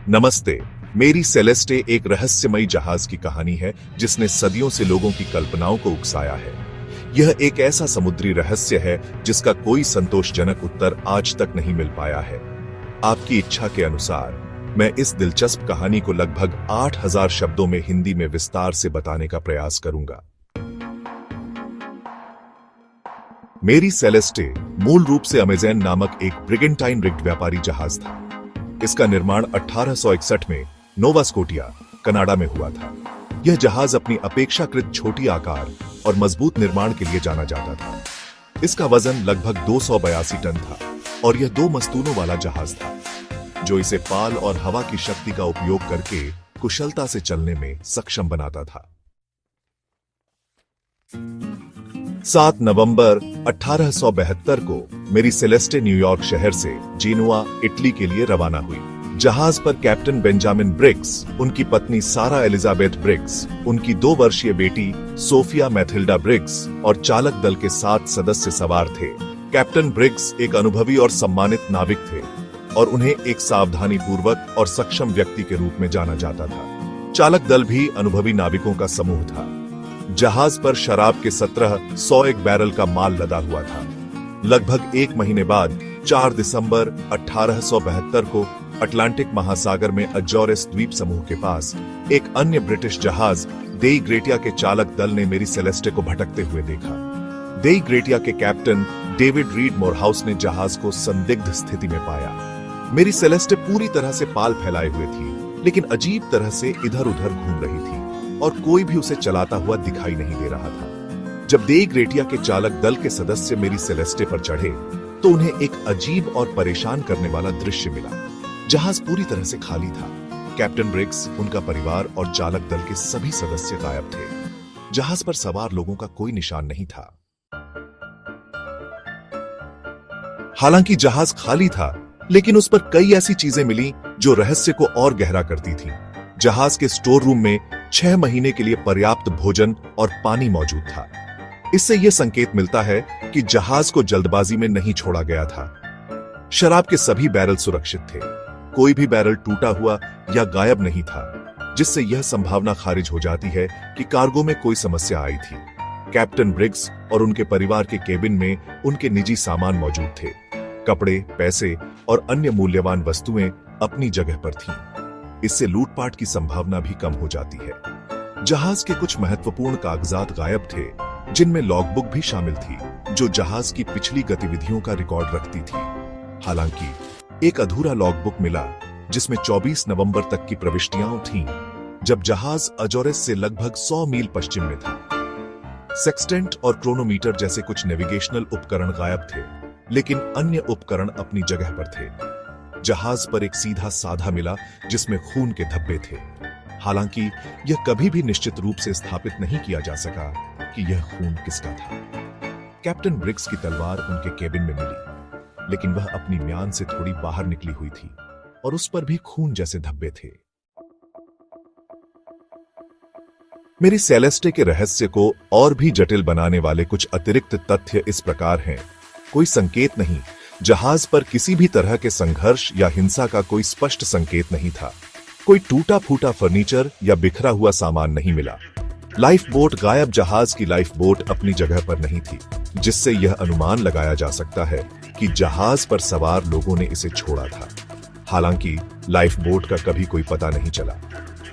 नमस्ते। मेरी सेलेस्टे एक रहस्यमयी जहाज की कहानी है जिसने सदियों से लोगों की कल्पनाओं को उकसाया है। यह एक ऐसा समुद्री रहस्य है जिसका कोई संतोषजनक उत्तर आज तक नहीं मिल पाया है। आपकी इच्छा के अनुसार मैं इस दिलचस्प कहानी को लगभग 8000 शब्दों में हिंदी में विस्तार से बताने का प्रयास करूंगा। मेरी सेलेस्टे मूल रूप से अमेज़न नामक एक ब्रिगेंटाइन रिग्ड व्यापारी जहाज था। इसका निर्माण 1861 में नोवा स्कोटिया, कनाडा में हुआ था। यह जहाज अपनी अपेक्षाकृत छोटी आकार और मजबूत निर्माण के लिए जाना जाता था। इसका वजन लगभग 282 टन था और यह 2 मस्तूलों वाला जहाज था, जो इसे पाल और हवा की शक्ति का उपयोग करके कुशलता से चलने में सक्षम बनाता था। 7 नवंबर 1872 को मेरी सेलेस्टे न्यूयॉर्क शहर से जेनुआ, इटली के लिए रवाना हुई। जहाज पर कैप्टन बेंजामिन ब्रिग्स, उनकी पत्नी सारा एलिजाबेथ ब्रिग्स, उनकी 2 वर्षीय बेटी सोफिया मैथिल्डा ब्रिग्स और चालक दल के 7 सदस्य सवार थे। कैप्टन ब्रिग्स एक अनुभवी और सम्मानित नाविक थे और उन्हें एक सावधानी पूर्वक और सक्षम व्यक्ति के रूप में जाना जाता था। चालक दल भी अनुभवी नाविकों का समूह था। जहाज पर शराब के 1701 बैरल का माल लदा हुआ था। लगभग 1 महीने बाद 4 दिसंबर 1872 को अटलांटिक महासागर में अजोरेस द्वीप समूह के पास एक अन्य ब्रिटिश जहाज देई ग्रेटिया के चालक दल ने मेरी सेलेस्टे को भटकते हुए देखा। देई ग्रेटिया के कैप्टन डेविड रीड मोरहाउस ने जहाज को संदिग्ध स्थिति में पाया। मेरी सेलेस्टे पूरी तरह से पाल फैलाए हुए थी, लेकिन अजीब तरह से इधर उधर घूम रही थी और कोई भी उसे चलाता हुआ दिखाई नहीं दे रहा था। जब देई ग्रेटिया के चालक दल के सदस्य मेरी सेलेस्टे पर चढ़े तो उन्हें एक अजीब और परेशान करने वाला दृश्य मिला। जहाज पूरी तरह से खाली था। कैप्टन ब्रिग्स, उनका परिवार और चालक दल के सभी सदस्य गायब थे। जहाज पर सवार लोगों का कोई निशान नहीं था। हालांकि जहाज खाली था, लेकिन उस पर कई ऐसी चीजें मिली जो रहस्य को और गहरा करती थी। जहाज के स्टोर रूम में 6 महीने के लिए पर्याप्त भोजन और पानी मौजूद था। इससे यह संकेत मिलता है कि जहाज को जल्दबाजी में नहीं छोड़ा गया था। शराब के सभी बैरल सुरक्षित थे। कोई भी बैरल टूटा हुआ या गायब नहीं था, जिससे यह संभावना खारिज हो जाती है कि कार्गो में कोई समस्या आई थी। कैप्टन ब्रिग्स और उनके परिवार के केबिन में उनके निजी सामान मौजूद थे। कपड़े, पैसे और अन्य मूल्यवान वस्तुएं अपनी जगह पर थीं। इससे लूटपाट की संभावना भी कम हो जाती है। जहाज के कुछ महत्वपूर्ण कागजात गायब थे, जिनमें लॉगबुक भी शामिल थी, जो जहाज की पिछली गतिविधियों का रिकॉर्ड रखती थी। हालांकि एक अधूरा लॉगबुक मिला, जिसमें 24 नवंबर तक की प्रविष्टियां थीं, जब जहाज अजोरेस से लगभग 100 मील पश्चिम में था। सेक्सटेंट और क्रोनोमीटर जैसे कुछ नेविगेशनल उपकरण गायब थे, लेकिन अन्य उपकरण अपनी जगह पर थे। जहाज पर एक सीधा साधा मिला, जिसमें खून के धब्बे थे। हालांकि यह कभी भी निश्चित रूप से स्थापित नहीं किया जा सका कि यह खून किसका था। कैप्टन ब्रिग्स की तलवार उनके केबिन में मिली, लेकिन वह अपनी म्यान से थोड़ी बाहर निकली हुई थी और उस पर भी खून जैसे धब्बे थे। मेरी सेलेस्टे के रहस्य को और भी जटिल बनाने वाले कुछ अतिरिक्त तथ्य इस प्रकार हैं। कोई संकेत नहीं, जहाज पर किसी भी तरह के संघर्ष या हिंसा का कोई स्पष्ट संकेत नहीं था। कोई टूटा फूटा फर्नीचर या बिखरा हुआ सामान नहीं मिला। लाइफ बोट गायब। जहाज की लाइफ बोट अपनी जगह पर नहीं थी, जिससे यह अनुमान लगाया जा सकता है कि जहाज पर सवार लोगों ने इसे छोड़ा था। हालांकि लाइफ बोट का कभी कोई पता नहीं चला।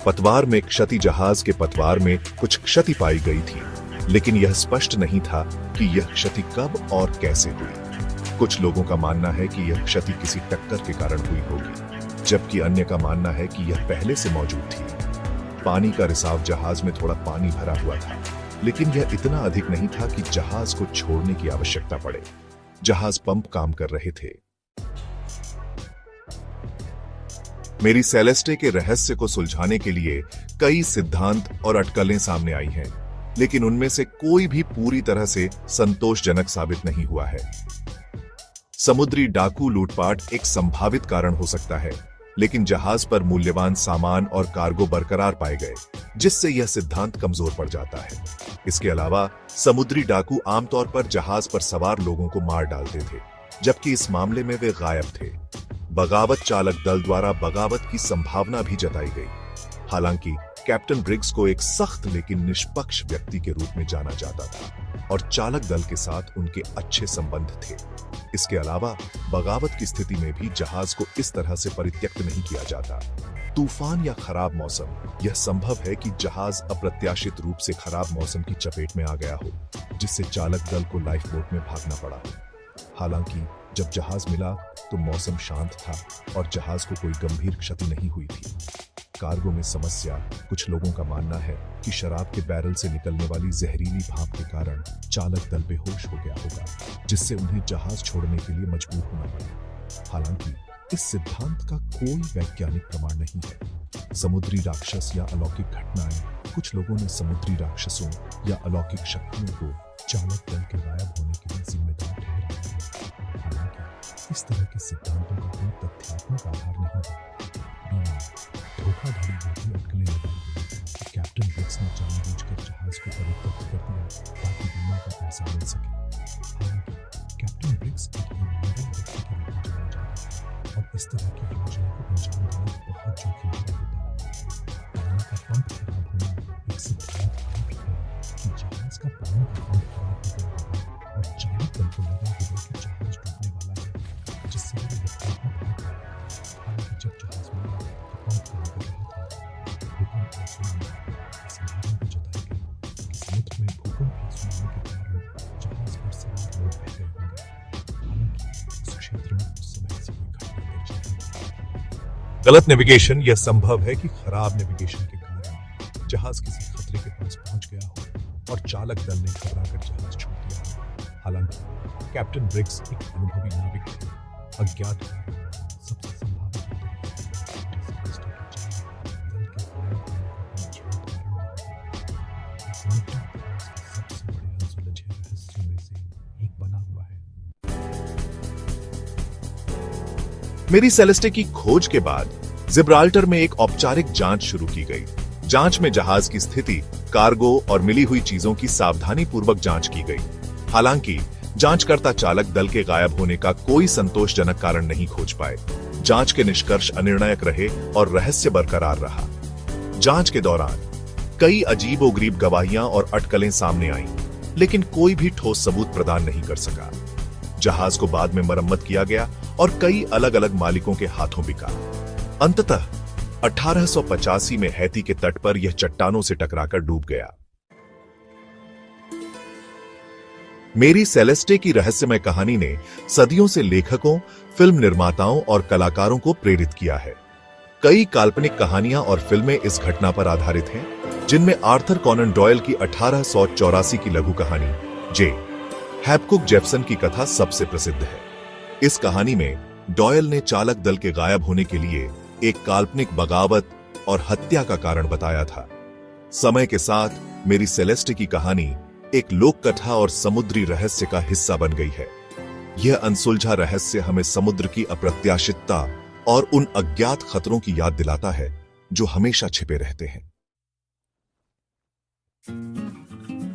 पतवार में क्षति। जहाज के पतवार में कुछ क्षति पाई गई थी, लेकिन यह स्पष्ट नहीं था कि यह क्षति कब और कैसे हुई। कुछ लोगों का मानना है कि यह क्षति किसी टक्कर के कारण हुई होगी, जबकि अन्य का मानना है कि यह पहले से मौजूद थी। पानी का रिसाव। जहाज में थोड़ा पानी भरा हुआ था, लेकिन यह इतना अधिक नहीं था कि जहाज को छोड़ने की आवश्यकता पड़े। जहाज पंप काम कर रहे थे। मेरी सेलेस्टे के रहस्य को सुलझाने के लिए कई सिद्धांत और अटकलें सामने आई हैं, लेकिन उनमें से कोई भी पूरी तरह से संतोषजनक साबित नहीं हुआ है। समुद्री डाकू लूटपाट एक संभावित कारण हो सकता है, लेकिन जहाज पर मूल्यवान सामान और कार्गो बरकरार पाए गए, जिससे यह सिद्धांत कमजोर पड़ जाता है। इसके अलावा समुद्री डाकू आमतौर पर जहाज पर सवार लोगों को मार डालते थे, जबकि इस मामले में वे गायब थे। बगावत चालक दल द्वारा बगावत की संभावना भी जताई गई। हालांकि कैप्टन ब्रिग्स को एक सख्त लेकिन निष्पक्ष व्यक्ति के रूप में जाना जाता था और चालक दल के साथ उनके अच्छे संबंध थे। इसके अलावा बगावत की स्थिति में भी जहाज को इस तरह से परित्यक्त नहीं किया जाता। तूफान या खराब मौसम, यह संभव है कि जहाज अप्रत्याशित रूप से खराब मौसम की चपेट में आ गया हो, जिससे चालक दल को लाइफ बोट में भागना पड़ा हो। हालांकि जब जहाज मिला तो मौसम शांत था और जहाज को कोई गंभीर क्षति नहीं हुई थी। कार्गो में समस्या, कुछ लोगों का मानना है कि शराब के बैरल से निकलने वाली जहरीली भाप के कारण चालक दल बेहोश हो गया होगा, जिससे उन्हें जहाज छोड़ने के लिए मजबूर होना पड़ा। हालांकि इस सिद्धांत का कोई वैज्ञानिक प्रमाण नहीं है। समुद्री राक्षस या अलौकिक घटनाएं, कुछ लोगों ने समुद्री राक्षसों या अलौकिक शक्तियों को चालक दल के गायब होने के लिए जिम्मेदार ठहराया है। हालांकि इस तरह के सिद्धांतों का कोई तथ्यात्मक आधार नहीं है। बीमा धोखाधड़ी की अटकलें लगाई गई कि कैप्टन ब्रिग्स ने जानबूझकर जहाज को परित्यक्त कर दिया ताकि बीमा का पैसा मिल सके। हालांकि कैप्टन ब्रिग्स एक ईमानदार व्यक्ति के रूप में जाना जाता है और इस तरह की योजना को अंजाम देना बहुत जोखिम भरा होता है। पानी का पंप खराब होना एक सिद्धांत भी है कि जहाज का पानी का पंप खराब हो गया होगा और चालक दल को लगा होगा कि जहाज डूबने वाला है, जिससे वो विपरीत में भाग गए। हालांकि जब जहाज मिला तो पंप काम कर रहा था। भूकंप या सुनामी की संभावना भी जताई गई कि समुद्र में भूकंप या सुनामी के कारण जहाज पर सवार लोग बह गए होंगे। हालांकि उस क्षेत्र में उस समय ऐसी कोई घटना दर्ज नहीं हुई। गलत नेविगेशन, यह संभव है कि खराब नेविगेशन के कारण जहाज किसी खतरे के पास पहुंच गया हो और चालक दल ने घबराकर जहाज छोड़ दिया हो। हालांकि कैप्टन ब्रिग्स एक अनुभवी नाविक थे। अज्ञात कारण सबसे संभावित सबसे बड़े अनसुलझे रहस्यों में से एक बना हुआ है। मेरी सेलेस्टे की खोज के बाद जिब्राल्टर में एक औपचारिक जांच शुरू की गई। जांच में जहाज की स्थिति, कार्गो और मिली हुई चीजों की सावधानी पूर्वक जांच की गई। हालांकि जांचकर्ता चालक दल के गायब होने का कोई संतोषजनक कारण नहीं खोज पाए। जांच के निष्कर्ष अनिर्णायक रहे और रहस्य बरकरार रहा। जांच के दौरान कई अजीबोगरीब गवाहियां और अटकलें सामने आईं, लेकिन कोई भी ठोस सबूत प्रदान नहीं कर सका। जहाज को बाद में मरम्मत किया गया और कई अलग अलग मालिकों के हाथों बिका। अंततः 1885 में हैती के तट पर यह चट्टानों से टकराकर डूब गया। मेरी सेलेस्टे की रहस्यमय कहानी ने सदियों से लेखकों, फिल्म निर्माताओं और कलाकारों को प्रेरित किया है। कई काल्पनिक कहानियां और फिल्में इस घटना पर आधारित हैं, जिनमें आर्थर कॉनन डॉयल की 1884 की लघु कहानी जे हैपकुक जेफसन की कथा सबसे प्रसिद्ध है। इस कहानी में डॉयल ने चालक दल के गायब होने के लिए एक काल्पनिक बगावत और हत्या का कारण बताया था। समय के साथ मेरी सेलेस्टे की कहानी एक लोक कथा और समुद्री रहस्य का हिस्सा बन गई है। यह अनसुलझा रहस्य हमें समुद्र की अप्रत्याशितता और उन अज्ञात खतरों की याद दिलाता है जो हमेशा छिपे रहते हैं।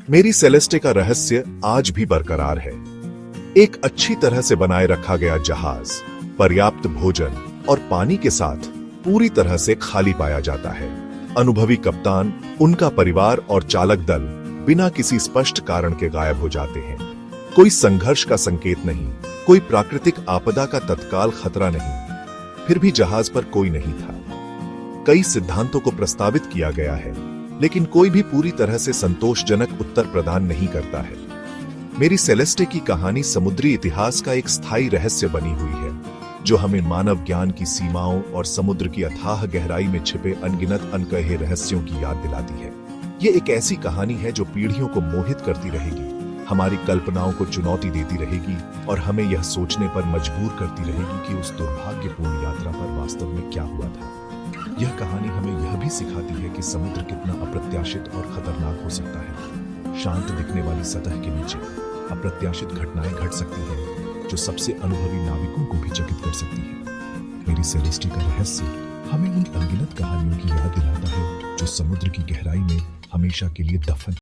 मेरी सेलेस्टे का रहस्य आज भी बरकरार है। एक अच्छी तरह से बनाए रखा गया जहाज, पर्याप्त भोजन और पानी के साथ पूरी तरह से खाली पाया जाता है। अनुभवी कप्तान, उनका परिवार और चालक दल बिना किसी स्पष्ट कारण के गायब हो जाते हैं। कोई संघर्ष का संकेत नहीं, कोई प्राकृतिक आपदा का तत्काल खतरा नहीं। फिर भी जहाज पर कोई नहीं था। कई सिद्धांतों को प्रस्तावित किया गया है, लेकिन कोई भी पूरी तरह से संतोषजनक उत्तर प्रदान नहीं करता है। मेरी सेलेस्टे की कहानी समुद्री इतिहास का एक स्थायी रहस्य बनी हुई है, जो हमें मानव ज्ञान की सीमाओं और समुद्र की अथाह गहराई में छिपे अनगिनत अनकहे रहस्यों की याद दिलाती है। ये एक ऐसी कहानी है जो पीढ़ियों को मोहित करती रहेगी, हमारी कल्पनाओं को चुनौती देती रहेगी और हमें यह सोचने पर मजबूर करती रहेगी कि उस दुर्भाग्यपूर्ण यात्रा पर वास्तव में क्या हुआ था। यह कहानी हमें यह भी सिखाती है कि समुद्र कितना अप्रत्याशित और खतरनाक हो सकता है। शांत दिखने वाली सतह के नीचे अप्रत्याशित घटनाएं घट सकती हैं, जो सबसे अनुभवी नाविकों को भी चकित कर सकती है। मेरी सेलेस्टे का रहस्य हमें उन अनगिनत कहानियों की याद दिलाता है जो समुद्र की गहराई में हमेशा के लिए दफन